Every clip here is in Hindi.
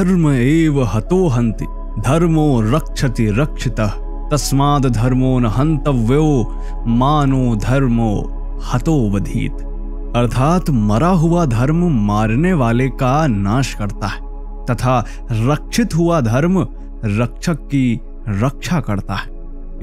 धर्म एव हतो हन्ति धर्मो रक्षति रक्षितः तस्माद् धर्मो न हन्तव्यो मानो धर्मो हतो वधीत। अर्थात मरा हुआ धर्म मारने वाले का नाश करता है तथा रक्षित हुआ धर्म रक्षक की रक्षा करता है।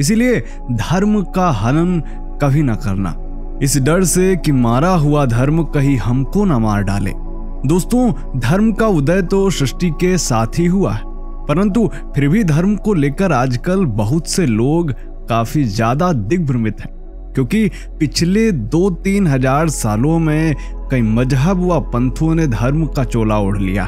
इसीलिए धर्म का हनन कभी न करना, इस डर से कि मारा हुआ धर्म कहीं हमको न मार डाले। दोस्तों, धर्म का उदय तो सृष्टि के साथ ही हुआ है, परंतु फिर भी धर्म को लेकर आजकल बहुत से लोग काफी ज्यादा दिग्भ्रमित हैं, क्योंकि पिछले 2-3 हजार सालों में कई मजहब व पंथों ने धर्म का चोला ओढ़ लिया।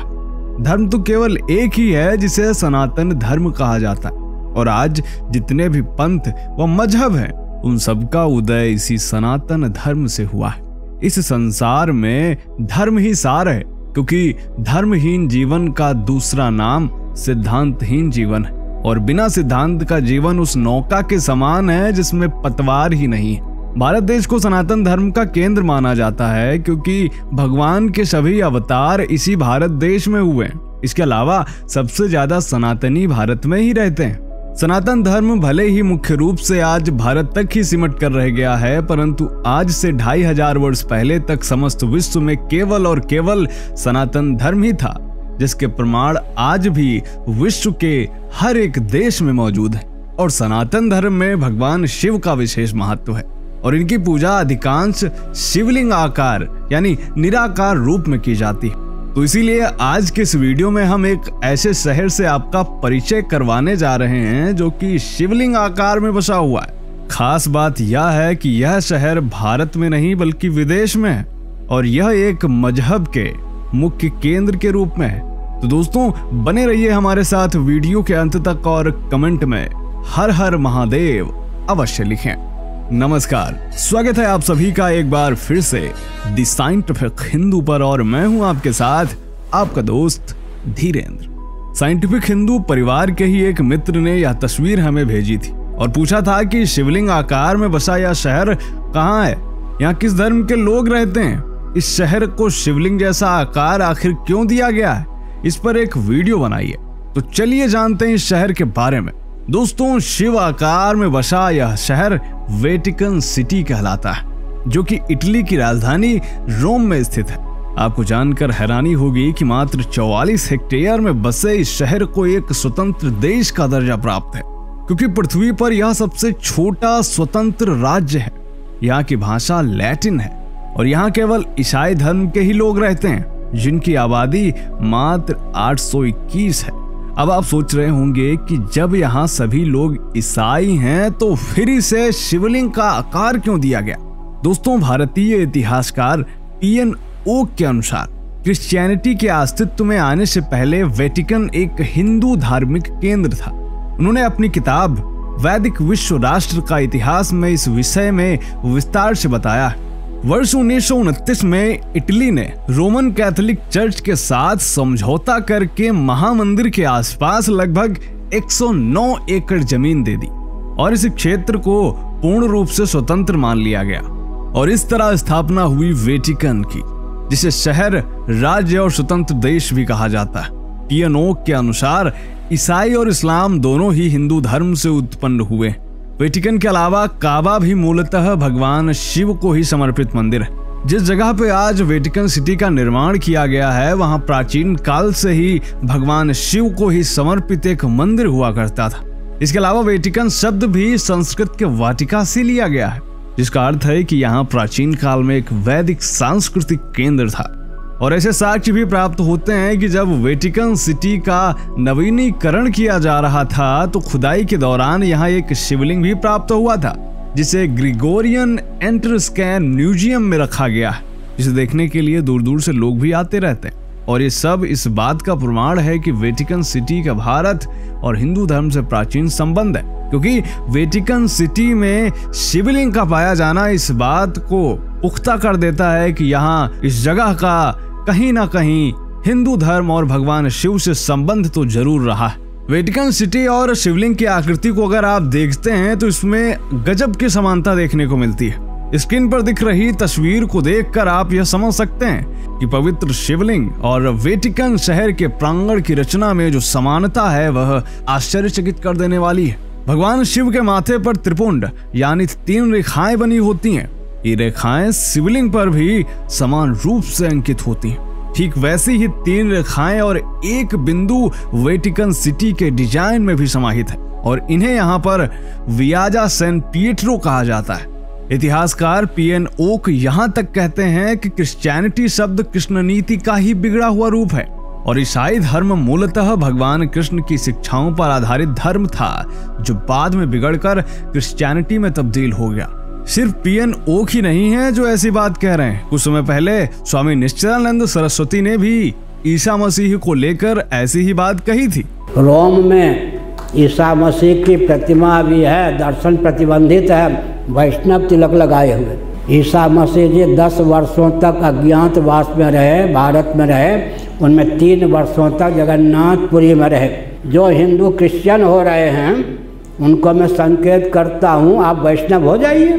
धर्म तो केवल एक ही है जिसे सनातन धर्म कहा जाता है, और आज जितने भी पंथ व मजहब हैं उन सबका उदय इसी सनातन धर्म से हुआ है। इस संसार में धर्म ही सार है, क्योंकि धर्महीन जीवन का दूसरा नाम सिद्धांतहीन जीवन है, और बिना सिद्धांत का जीवन उस नौका के समान है जिसमें पतवार ही नहीं है। भारत देश को सनातन धर्म का केंद्र माना जाता है, क्योंकि भगवान के सभी अवतार इसी भारत देश में हुए हैं। इसके अलावा सबसे ज्यादा सनातनी भारत में ही रहते हैं। सनातन धर्म भले ही मुख्य रूप से आज भारत तक ही सिमट कर रह गया है, परंतु आज से 2500 वर्ष पहले तक समस्त विश्व में केवल और केवल सनातन धर्म ही था, जिसके प्रमाण आज भी विश्व के हर एक देश में मौजूद है। और सनातन धर्म में भगवान शिव का विशेष महत्व है, और इनकी पूजा अधिकांश शिवलिंग आकार यानी निराकार रूप में की जाती है। तो इसीलिए आज के इस वीडियो में हम एक ऐसे शहर से आपका परिचय करवाने जा रहे हैं जो कि शिवलिंग आकार में बसा हुआ है। खास बात यह है कि यह शहर भारत में नहीं बल्कि विदेश में है, और यह एक मजहब के मुख्य केंद्र के रूप में है। तो दोस्तों, बने रहिए हमारे साथ वीडियो के अंत तक, और कमेंट में हर हर महादेव अवश्य लिखें। नमस्कार, स्वागत है आप सभी का एक बार फिर से द साइंटिफिक हिंदू पर, और मैं हूं आपके साथ आपका दोस्त धीरेन्द्र। साइंटिफिक हिंदू परिवार के ही एक मित्र ने यह तस्वीर हमें भेजी थी और पूछा था कि शिवलिंग आकार में बसा यह शहर कहाँ है, यहाँ किस धर्म के लोग रहते हैं, इस शहर को शिवलिंग जैसा आकार आखिर क्यों दिया गया है, इस पर एक वीडियो बनाइए। तो चलिए जानते हैं इस शहर के बारे में। दोस्तों, शिव आकार में बसा यह शहर वेटिकन सिटी कहलाता है, जो कि इटली की राजधानी रोम में स्थित है। आपको जानकर हैरानी होगी कि मात्र 44 हेक्टेयर में बसे इस शहर को एक स्वतंत्र देश का दर्जा प्राप्त है, क्योंकि पृथ्वी पर यह सबसे छोटा स्वतंत्र राज्य है। यहाँ की भाषा लैटिन है, और यहाँ केवल ईसाई धर्म के ही लोग रहते हैं, जिनकी आबादी मात्र 821 है। अब आप सोच रहे होंगे कि जब यहाँ सभी लोग ईसाई हैं तो फिर इसे शिवलिंग का आकार क्यों दिया गया। दोस्तों, भारतीय इतिहासकार टीएन ओक के अनुसार क्रिश्चियनिटी के अस्तित्व में आने से पहले वेटिकन एक हिंदू धार्मिक केंद्र था। उन्होंने अपनी किताब वैदिक विश्व राष्ट्र का इतिहास में इस विषय में विस्तार से बताया। वर्ष 1929 में इटली ने रोमन कैथोलिक चर्च के साथ समझौता करके महामंदिर के आसपास लगभग 109 एकड़ जमीन दे दी, और इस क्षेत्र को पूर्ण रूप से स्वतंत्र मान लिया गया, और इस तरह स्थापना हुई वेटिकन की, जिसे शहर, राज्य और स्वतंत्र देश भी कहा जाता है। टीएन ओक के अनुसार ईसाई और इस्लाम दोनों ही हिंदू धर्म से उत्पन्न हुए। वेटिकन के अलावा काबा भी मूलतः भगवान शिव को ही समर्पित मंदिर है। जिस जगह पे आज वेटिकन सिटी का निर्माण किया गया है, वहां प्राचीन काल से ही भगवान शिव को ही समर्पित एक मंदिर हुआ करता था। इसके अलावा वेटिकन शब्द भी संस्कृत के वाटिका से लिया गया है, जिसका अर्थ है कि यहाँ प्राचीन काल में एक वैदिक सांस्कृतिक केंद्र था। और ऐसे साक्ष्य भी प्राप्त होते हैं कि जब वेटिकन सिटी का नवीनीकरण किया जा रहा था तो खुदाई के दौरान यहाँ एक शिवलिंग भी प्राप्त हुआ था, जिसे ग्रिगोरियन एट्रुस्कैन म्यूजियम में रखा गया है, जिसे देखने के लिए दूर दूर से लोग भी आते रहते हैं। और ये सब इस बात का प्रमाण है कि वेटिकन सिटी का भारत और हिंदू धर्म से प्राचीन संबंध है, क्योंकि वेटिकन सिटी में शिवलिंग का पाया जाना इस बात को पुख्ता कर देता है कि यहाँ इस जगह का कहीं ना कहीं हिंदू धर्म और भगवान शिव से संबंध तो जरूर रहा है। वेटिकन सिटी और शिवलिंग की आकृति को अगर आप देखते हैं तो इसमें गजब की समानता देखने को मिलती है। स्क्रीन पर दिख रही तस्वीर को देखकर आप यह समझ सकते हैं कि पवित्र शिवलिंग और वेटिकन शहर के प्रांगण की रचना में जो समानता है वह आश्चर्यचकित कर देने वाली है। भगवान शिव के माथे पर त्रिपुंड यानी 3 रेखाएं बनी होती हैं। ये रेखाएं शिवलिंग पर भी समान रूप से अंकित होती हैं। ठीक वैसी ही 3 रेखाएं और एक बिंदु वेटिकन सिटी के डिजाइन में भी समाहित है और इन्हें यहाँ पर वियाजा सैन पिएट्रो कहा जाता है। इतिहासकार पीएन ओक यहाँ तक कहते हैं कि क्रिश्चियनिटी शब्द कृष्ण नीति का ही बिगड़ा हुआ रूप है और ईसाई धर्म मूलतः भगवान कृष्ण की शिक्षाओं पर आधारित धर्म था जो बाद में बिगड़कर क्रिश्चियनिटी में तब्दील हो गया। सिर्फ पीएन ओक ही नहीं है जो ऐसी बात कह रहे हैं। कुछ समय पहले स्वामी निश्चलानंद सरस्वती ने भी ईसा मसीह को लेकर ऐसी ही बात कही थी। रोम में ईसा मसीह की प्रतिमा भी है, दर्शन प्रतिबंधित है, वैष्णव तिलक लगाए हुए। ईसा मसीह जी 10 वर्षों तक अज्ञातवास में रहे, भारत में रहे, उनमें 3 वर्षों तक जगन्नाथपुरी में रहे। जो हिंदू क्रिश्चियन हो रहे हैं उनको मैं संकेत करता हूँ आप वैष्णव हो जाइए,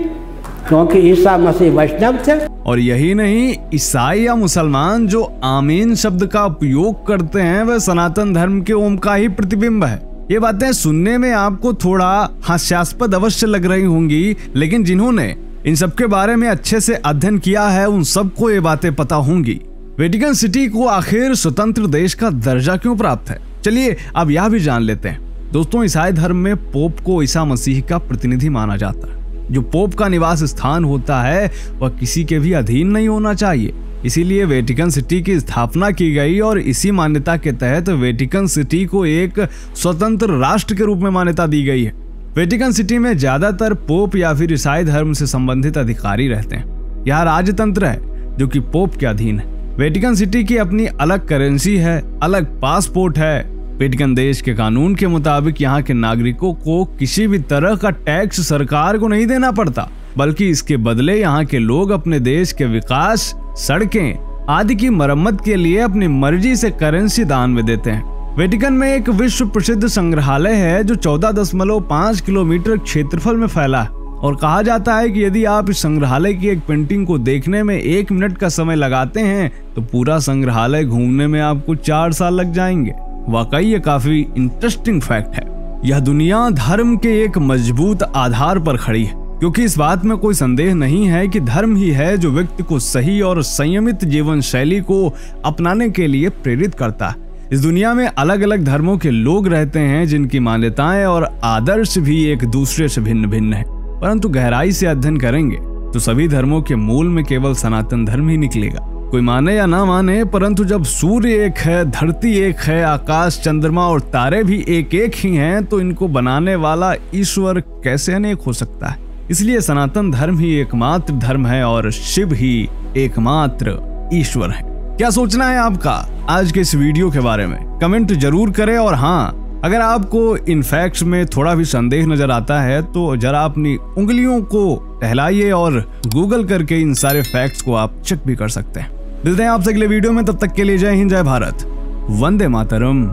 क्योंकि ईसा मसीह वैष्णव थे। और यही नहीं, ईसाई या मुसलमान जो आमीन शब्द का उपयोग करते हैं वह सनातन धर्म के ओम का ही प्रतिबिंब है। ये बातें सुनने में आपको थोड़ा हास्यास्पद अवश्य लग रही होंगी, लेकिन जिन्होंने इन सब के बारे में अच्छे से अध्ययन किया है उन सबको ये बातें पता होंगी। वेटिकन सिटी को आखिर स्वतंत्र देश का दर्जा क्यों प्राप्त है? चलिए अब यह भी जान लेते हैं। दोस्तों, ईसाई धर्म में पोप को ईसा मसीह का प्रतिनिधि माना जाता है। जो पोप का निवास स्थान होता है वह किसी के भी अधीन नहीं होना चाहिए, इसीलिए वेटिकन सिटी की स्थापना की गई और इसी मान्यता के तहत वेटिकन सिटी को एक स्वतंत्र राष्ट्र के रूप में मान्यता दी गई है। वेटिकन सिटी में ज्यादातर पोप या फिर ईसाई धर्म से संबंधित अधिकारी रहते हैं। यह राजतंत्र है जो कि पोप के अधीन है। वेटिकन सिटी की अपनी अलग करेंसी है, अलग पासपोर्ट है। वेटिकन देश के कानून के मुताबिक यहाँ के नागरिकों को किसी भी तरह का टैक्स सरकार को नहीं देना पड़ता, बल्कि इसके बदले यहाँ के लोग अपने देश के विकास, सड़कें आदि की मरम्मत के लिए अपनी मर्जी से करेंसी दान में देते हैं। वेटिकन में एक विश्व प्रसिद्ध संग्रहालय है जो 14.5 किलोमीटर क्षेत्रफल में फैला है और कहा जाता है कि यदि आप इस संग्रहालय की एक पेंटिंग को देखने में 1 मिनट का समय लगाते हैं तो पूरा संग्रहालय घूमने में आपको 4 साल लग जाएंगे। वाकई ये काफी इंटरेस्टिंग फैक्ट है। यह दुनिया धर्म के एक मजबूत आधार पर खड़ी है, क्योंकि इस बात में कोई संदेह नहीं है कि धर्म ही है जो व्यक्ति को सही और संयमित जीवन शैली को अपनाने के लिए प्रेरित करता है। इस दुनिया में अलग अलग धर्मों के लोग रहते हैं जिनकी मान्यताएं और आदर्श भी एक दूसरे से भिन्न भिन्न है, परंतु गहराई से अध्ययन करेंगे तो सभी धर्मों के मूल में केवल सनातन धर्म ही निकलेगा। कोई माने या ना माने, परंतु जब सूर्य एक है, धरती एक है, आकाश, चंद्रमा और तारे भी एक एक ही हैं, तो इनको बनाने वाला ईश्वर कैसे अनेक हो सकता है? इसलिए सनातन धर्म ही एकमात्र धर्म है और शिव ही एकमात्र ईश्वर है। क्या सोचना है आपका आज के इस वीडियो के बारे में? कमेंट जरूर करें। और हाँ, अगर आपको इन फैक्ट्स में थोड़ा भी संदेह नजर आता है तो जरा अपनी उंगलियों को टहलाइए और गूगल करके इन सारे फैक्ट्स को आप चेक भी कर सकते हैं। मिलते हैं आपसे अगले वीडियो में, तब तक के लिए जय हिंद, जय भारत, वंदे मातरम।